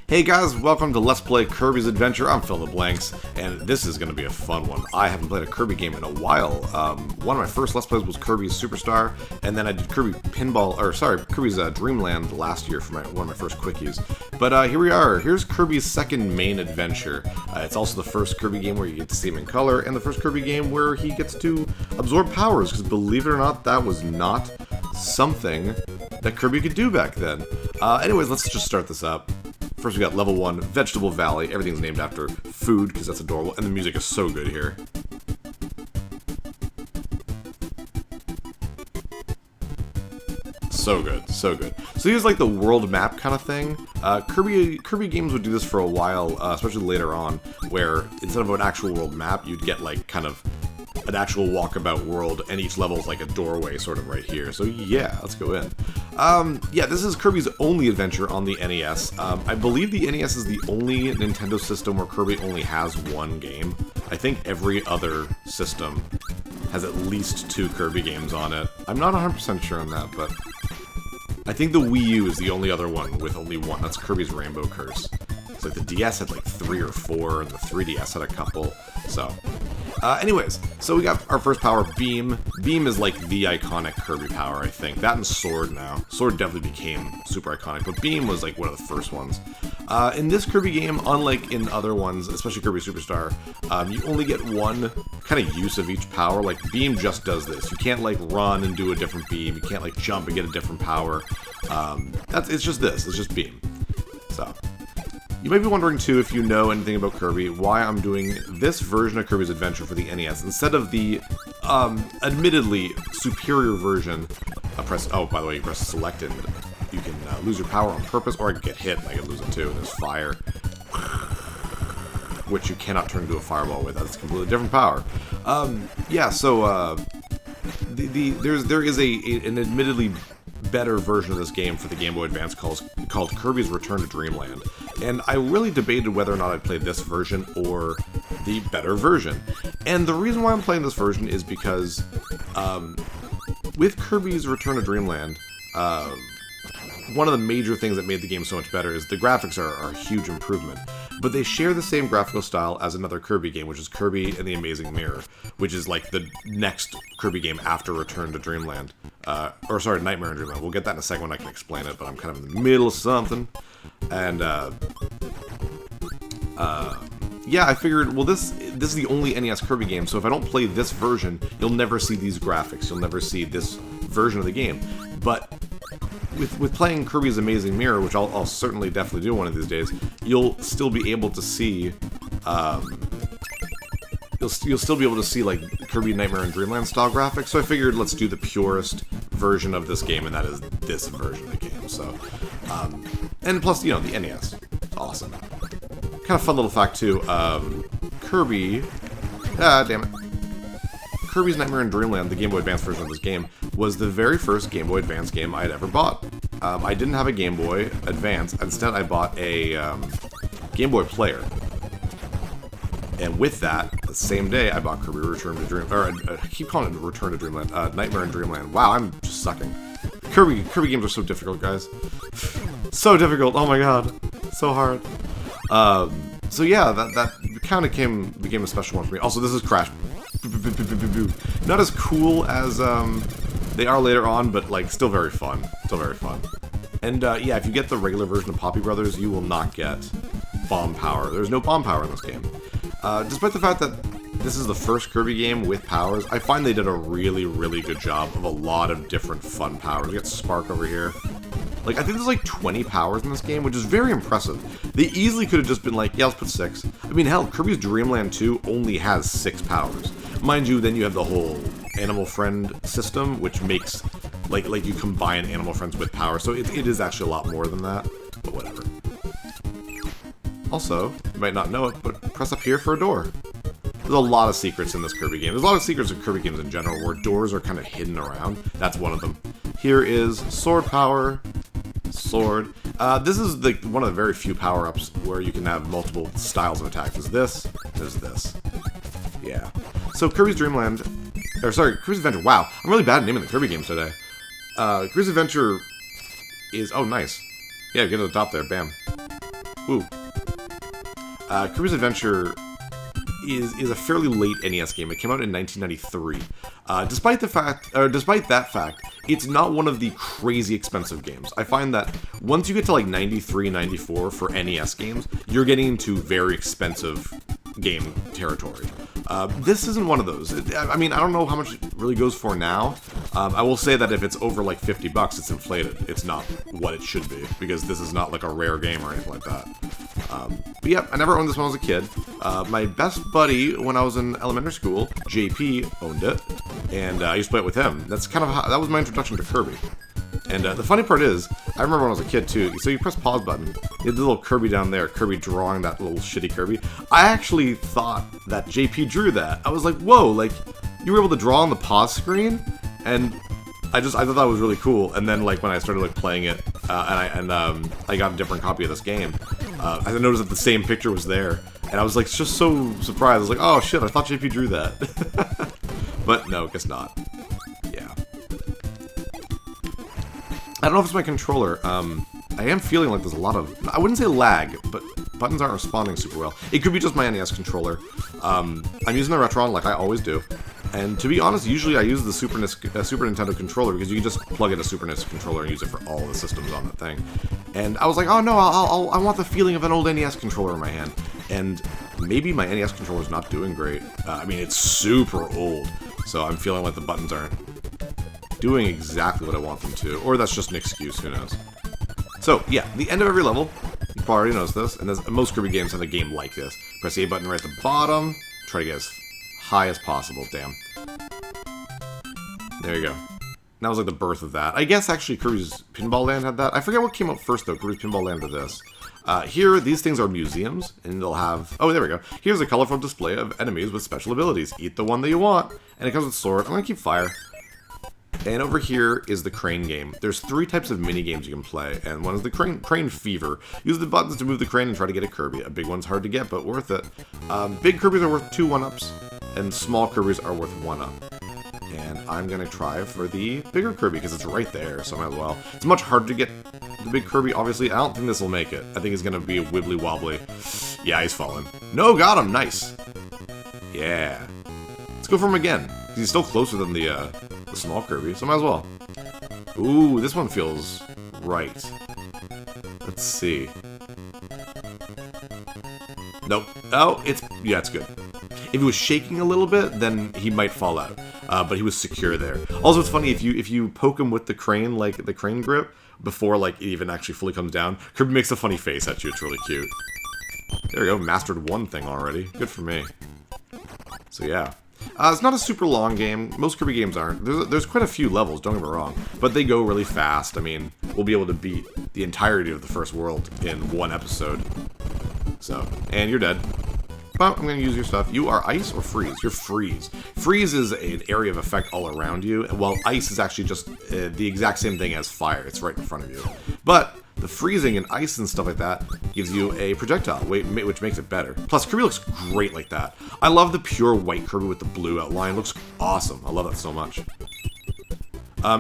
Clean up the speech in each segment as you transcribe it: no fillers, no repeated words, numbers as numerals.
Hey guys, welcome to Let's Play Kirby's Adventure. I'm Phil the Blanks, and this is going to be a fun one. I haven't played a Kirby game in a while. One of my first Let's Plays was Kirby's Superstar, and then I did Kirby's Dreamland last year for one of my first quickies. But here we are. Here's Kirby's second main adventure. It's also the first Kirby game where you get to see him in color, and the first Kirby game where he gets to absorb powers, because believe it or not, that was not something that Kirby could do back then. Anyways, let's just start this up. First we got level 1, Vegetable Valley. Everything's named after food, because that's adorable, and the music is so good here. So good, so good. So here's like the world map kind of thing. Kirby games would do this for a while, especially later on, where instead of an actual world map, you'd get like kind of an actual walkabout world, and each level is like a doorway sort of right here. So yeah, let's go in. Yeah, this is Kirby's only adventure on the NES. I believe the NES is the only Nintendo system where Kirby only has one game. I think every other system has at least 2 Kirby games on it. I'm not 100% sure on that, but I think the Wii U is the only other one with only one. That's Kirby's Rainbow Curse. It's like the DS had like 3 or 4, and the 3DS had a couple, so... anyways, so we got our first power, Beam. Beam is like the iconic Kirby power, I think. That and Sword now. Sword definitely became super iconic, but Beam was like one of the first ones. In this Kirby game, unlike in other ones, especially Kirby Superstar, you only get one kind of use of each power. Like, Beam just does this. You can't like run and do a different beam. You can't like jump and get a different power. It's just this. It's just Beam. So... you might be wondering, too, if you know anything about Kirby, why I'm doing this version of Kirby's Adventure for the NES instead of the, admittedly superior version. Oh, by the way, you press select and you can lose your power on purpose, or I can get hit and I can lose it too, and there's fire. Which you cannot turn into a fireball with. That's a completely different power. Yeah, so, there is an admittedly better version of this game for the Game Boy Advance called Kirby's Return to Dreamland. And I really debated whether or not I'd play this version or the better version. And the reason why I'm playing this version is because with Kirby's Return to Dreamland, one of the major things that made the game so much better is the graphics are a huge improvement. But they share the same graphical style as another Kirby game, which is Kirby and the Amazing Mirror, which is like the next Kirby game after Return to Dreamland. Nightmare in Dreamland. We'll get that in a second when I can explain it, but I'm kind of in the middle of something. And, yeah, I figured, well, this is the only NES Kirby game, so if I don't play this version, you'll never see these graphics. You'll never see this version of the game. But with playing Kirby's Amazing Mirror, which I'll certainly definitely do one of these days, you'll still be able to see, you'll still be able to see, like, Kirby Nightmare in Dreamland style graphics, so I figured let's do the purest version of this game, and that is this version of the game, so, and plus, you know, the NES, it's awesome. Kind of fun little fact, too, Kirby's Nightmare in Dreamland, the Game Boy Advance version of this game, was the very first Game Boy Advance game I had ever bought. I didn't have a Game Boy Advance, instead I bought a Game Boy Player. And with that, the same day, I bought Kirby Return to Dreamland, I keep calling it Return to Dreamland, Nightmare in Dreamland. Wow, I'm just sucking. Kirby games are so difficult, guys. So difficult, oh my god. So hard. So yeah, that kind of became a special one for me. Also, this is Crash. Not as cool as they are later on, but like still very fun. Still very fun. And yeah, if you get the regular version of Poppy Brothers, you will not get bomb power. There's no bomb power in this game. Despite the fact that this is the first Kirby game with powers, I find they did a really, really good job of a lot of different fun powers. We got Spark over here. Like, I think there's like 20 powers in this game, which is very impressive. They easily could have just been like, yeah, let's put 6. I mean, hell, Kirby's Dream Land 2 only has 6 powers. Mind you, then you have the whole Animal Friend system, which makes, like you combine Animal Friends with power, so it is actually a lot more than that, but whatever. Also, you might not know it, but press up here for a door. There's a lot of secrets in this Kirby game. There's a lot of secrets in Kirby games in general, where doors are kind of hidden around. That's one of them. Here is Sword Power. Sword. This is one of the very few power-ups where you can have multiple styles of attacks. There's this. Yeah. So Kirby's Dreamland, Kirby's Adventure. Wow, I'm really bad at naming the Kirby games today. Kirby's Adventure is... Oh, nice. Yeah, get to the top there. Bam. Ooh. Kirby's Adventure is a fairly late NES game. It came out in 1993. Despite that fact, it's not one of the crazy expensive games. I find that once you get to like 93, 94 for NES games, you're getting into very expensive game territory. This isn't one of those. I mean, I don't know how much it really goes for now. I will say that if it's over like $50, it's inflated. It's not what it should be, because this is not like a rare game or anything like that. But yeah, I never owned this when I was a kid. My best buddy when I was in elementary school, JP, owned it, and I used to play it with him. That's kind of how, that was my introduction to Kirby. And the funny part is, I remember when I was a kid too, so you press pause button, you had the little Kirby down there, Kirby drawing that little shitty Kirby. I actually thought that JP drew that. I was like, whoa, like, you were able to draw on the pause screen? And I thought that was really cool. And then like when I started like playing it, I got a different copy of this game, I noticed that the same picture was there. And I was like just so surprised. I was like, oh shit, I thought JP drew that. But no, guess not. Yeah. I don't know if it's my controller. I am feeling like there's a lot of... I wouldn't say lag, but buttons aren't responding super well. It could be just my NES controller. I'm using the Retron like I always do. And to be honest, usually I use the Super Nintendo controller because you can just plug in a Super NES controller and use it for all the systems on that thing. And I was like, oh no, I want the feeling of an old NES controller in my hand. And maybe my NES controller is not doing great. I mean, it's super old, so I'm feeling like the buttons aren't doing exactly what I want them to. Or that's just an excuse, who knows. So, yeah, the end of every level, you probably already noticed this, and most Kirby games have a game like this. Press the A button right at the bottom, try to get as high as possible, damn. There you go. That was like the birth of that. I guess actually Kirby's Pinball Land had that. I forget what came out first though, Kirby's Pinball Land or this. Here, these things are museums, and they'll have... Oh, there we go. Here's a colorful display of enemies with special abilities. Eat the one that you want. And it comes with sword. I'm gonna keep fire. And over here is the crane game. There's 3 types of mini games you can play, and one is the crane fever. Use the buttons to move the crane and try to get a Kirby. A big one's hard to get, but worth it. Big Kirbys are worth 2 1-ups, and small Kirbys are worth 1-up. And I'm gonna try for the bigger Kirby, because it's right there, so I might as well. It's much harder to get the big Kirby, obviously. I don't think this will make it. I think it's gonna be a wibbly-wobbly. Yeah, he's falling. No, got him! Nice! Yeah. Let's go for him again. He's still closer than the small Kirby, so might as well. Ooh, this one feels right. Let's see. Nope. Oh, yeah, it's good. If he was shaking a little bit, then he might fall out. But he was secure there. Also, it's funny, if you poke him with the crane, like the crane grip, before like it even actually fully comes down, Kirby makes a funny face at you. It's really cute. There we go, mastered one thing already. Good for me. So yeah. It's not a super long game. Most Kirby games aren't. There's quite a few levels, don't get me wrong. But they go really fast. I mean, we'll be able to beat the entirety of the first world in 1 episode. So, and you're dead. But I'm going to use your stuff. You are ice or freeze? You're freeze. Freeze is an area of effect all around you, while ice is actually just the exact same thing as fire. It's right in front of you. But the freezing and ice and stuff like that gives you a projectile, which makes it better. Plus, Kirby looks great like that. I love the pure white Kirby with the blue outline. It looks awesome. I love that so much.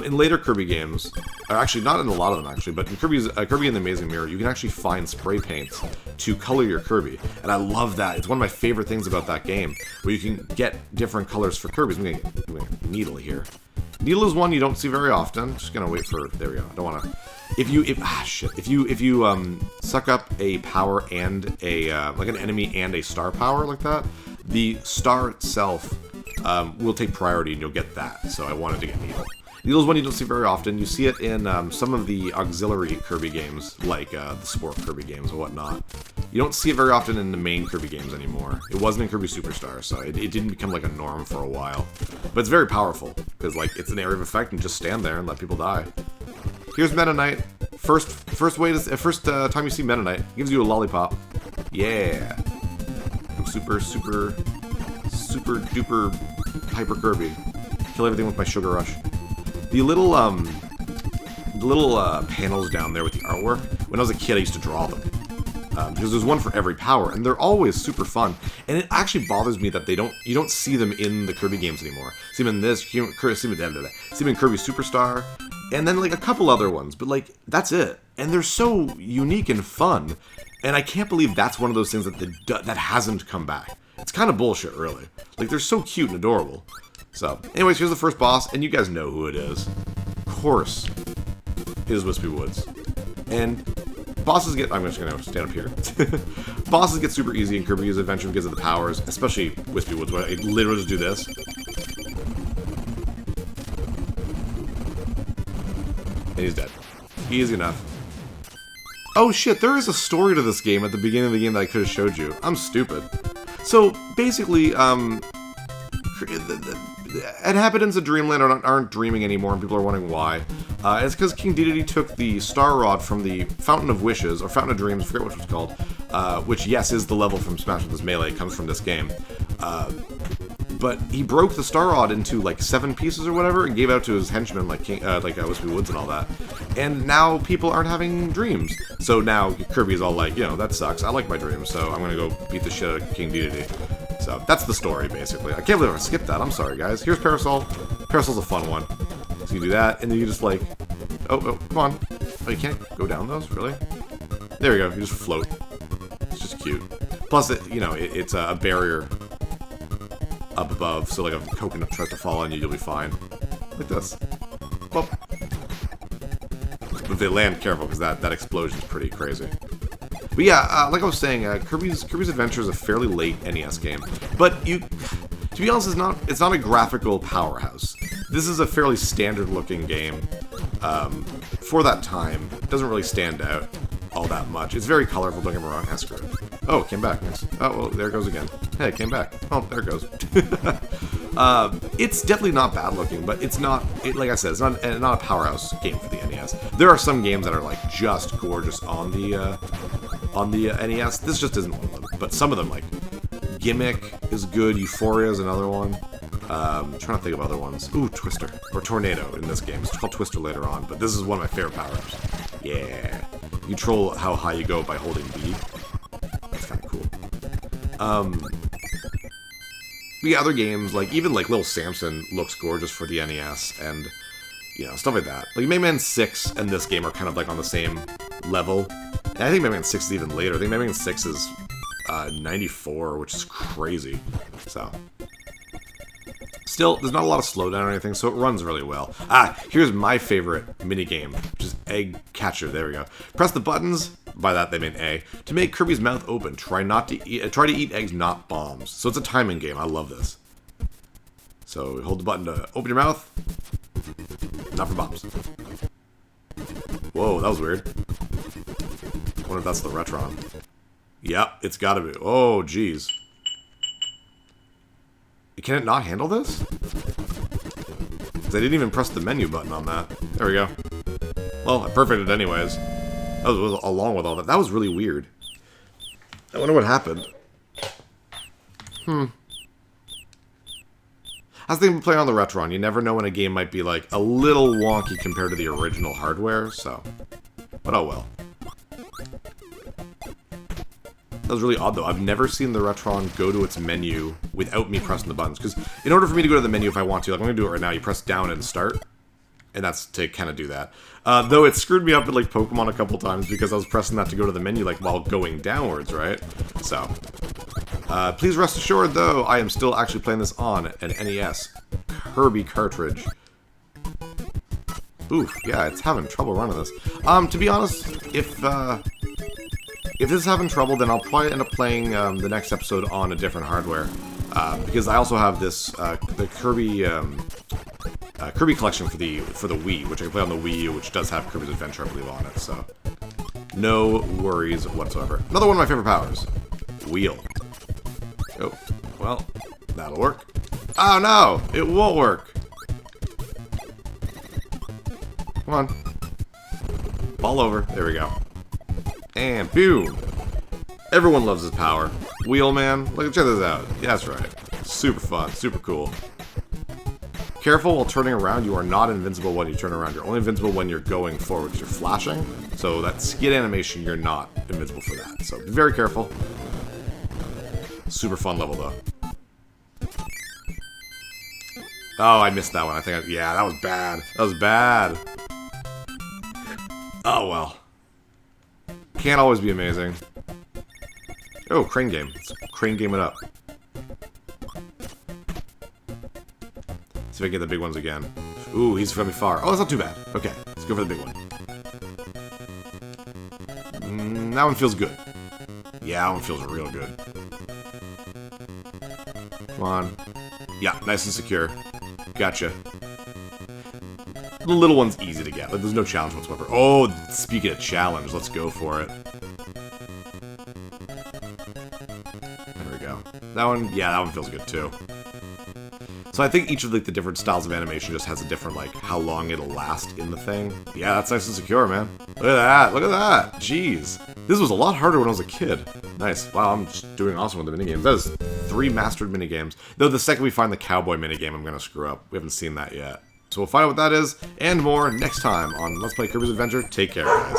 In later Kirby games, or actually not in a lot of them actually, but in Kirby and the Amazing Mirror, you can actually find spray paints to color your Kirby, and I love that. It's one of my favorite things about that game, where you can get different colors for Kirby's. I'm gonna get Needle here. Needle is one you don't see very often. Just gonna wait for, there we go. I don't wanna. If you suck up a power and a like an enemy and a star power like that, the star itself will take priority and you'll get that. So I wanted to get Needle. Needle is one you don't see very often. You see it in some of the auxiliary Kirby games, like the Sport Kirby games and whatnot. You don't see it very often in the main Kirby games anymore. It wasn't in Kirby Superstar, so it didn't become like a norm for a while. But it's very powerful, because like it's an area of effect and just stand there and let people die. Here's Meta Knight. First time you see Meta Knight, gives you a lollipop. Yeah. Super duper hyper Kirby. Kill everything with my Sugar Rush. The little panels down there with the artwork, when I was a kid I used to draw them. Because there's one for every power, and they're always super fun. And it actually bothers me that you don't see them in the Kirby games anymore. See them in this, see them in Kirby Superstar, and then like a couple other ones, but like that's it. And they're so unique and fun, and I can't believe that's one of those things that hasn't come back. It's kind of bullshit, really. Like, they're so cute and adorable. So, anyways, here's the first boss, and you guys know who it is. Of course, it is Wispy Woods. And bosses get... I'm just going to stand up here. Bosses get super easy in Kirby's Adventure because of the powers, especially Wispy Woods, where I literally just do this. And he's dead. Easy enough. Oh shit, there is a story to this game at the beginning of the game that I could have showed you. I'm stupid. So, basically, the inhabitants of Dreamland aren't dreaming anymore, and people are wondering why. It's because King Dedede took the Star Rod from the Fountain of Wishes, or Fountain of Dreams, I forget what it's called, which, yes, is the level from Smash Bros. Melee, it comes from this game. But he broke the Star Rod into, like, 7 pieces or whatever, and gave out to his henchmen, like Wispy Woods and all that. And now people aren't having dreams. So now Kirby's all like, that sucks. I like my dreams, so I'm gonna go beat the shit out of King Dedede. So that's the story, basically. I can't believe I skipped that. I'm sorry, guys. Here's Parasol. Parasol's a fun one. So you do that, and then you just like... Oh, come on. Oh, you can't go down those? Really? There we go. You just float. It's just cute. Plus, it's a barrier up above, so like a coconut tries to fall on you, you'll be fine. Like this. Whoop. But they land careful, because that explosion is pretty crazy. But yeah, like I was saying, Kirby's Adventure is a fairly late NES game. But to be honest, it's not a graphical powerhouse. This is a fairly standard-looking game. For that time, it doesn't really stand out all that much. It's very colorful, don't get me wrong. Screw it. Oh, it came back. Nice. Oh, well, there it goes again. Hey, it came back. Oh, there it goes. It's definitely not bad looking, but it's not, like I said, it's not a powerhouse game for the NES. There are some games that are like just gorgeous on the NES. This just isn't one of them. But some of them, like Gimmick is good. Euphoria is another one. I'm trying to think of other ones. Ooh, Twister. Or Tornado in this game. It's called Twister later on, but this is one of my favorite power-ups. Yeah. You control how high you go by holding B. That's kind of cool. The other games, like even like Little Samson looks gorgeous for the NES, and stuff like that. Like Mega Man 6 and this game are kind of like on the same level. And I think Mega Man 6 is even later. I think Mega Man 6 is 94, which is crazy. So still, there's not a lot of slowdown or anything, so it runs really well. Here's my favorite minigame, which is Egg Catcher. There we go. Press the buttons, by that they mean A, to make Kirby's mouth open. Try to eat eggs, not bombs. So it's a timing game. I love this. So hold the button to open your mouth. Not for bombs. Whoa, that was weird. I wonder if that's the Retron. Yep, it's gotta be. Oh, jeez. Can it not handle this? Because I didn't even press the menu button on that. There we go. Well, I perfected it anyways. That was along with all that. That was really weird. I wonder what happened. I was thinking of playing on the Retron. You never know when a game might be like a little wonky compared to the original hardware, so. But oh well. That was really odd, though. I've never seen the Retron go to its menu without me pressing the buttons. Because in order for me to go to the menu if I want to, like I'm going to do it right now, you press down and start. And that's to kind of do that. Though it screwed me up in like Pokemon a couple times because I was pressing that to go to the menu like while going downwards, right? So, please rest assured, though, I am still actually playing this on an NES Kirby cartridge. Oof, yeah, it's having trouble running this. To be honest, if this is having trouble, then I'll probably end up playing the next episode on a different hardware. Because I also have this, the Kirby collection for the Wii, which I can play on the Wii U, which does have Kirby's Adventure, I believe, on it, so no worries whatsoever. Another one of my favorite powers. Wheel. Oh, well, that'll work. Oh no! It won't work! Come on. Ball over. There we go. And boom! Everyone loves his power. Wheel man. Look, check this out. Yeah, that's right. Super fun. Super cool. Careful while turning around. You are not invincible when you turn around. You're only invincible when you're going forward because you're flashing. So that skid animation, you're not invincible for that. So be very careful. Super fun level, though. Oh, I missed that one. I think yeah, that was bad. That was bad. Oh, well. Can't always be amazing. Oh, crane game. Let's crane game it up. See if I can get the big ones again. Ooh, he's from far. Oh, that's not too bad. Okay, let's go for the big one. That one feels good. Yeah, that one feels real good. Come on. Yeah, nice and secure. Gotcha. The little one's easy to get. Like, there's no challenge whatsoever. Oh, speaking of challenge, let's go for it. There we go. That one, yeah, that one feels good too. So I think each of like the different styles of animation just has a different like how long it'll last in the thing. Yeah, that's nice and secure, man. Look at that! Look at that! Jeez, this was a lot harder when I was a kid. Nice. Wow, I'm just doing awesome with the minigames. That is 3 mastered minigames. Though the second we find the cowboy minigame, I'm gonna screw up. We haven't seen that yet. So we'll find out what that is and more next time on Let's Play Kirby's Adventure. Take care, guys.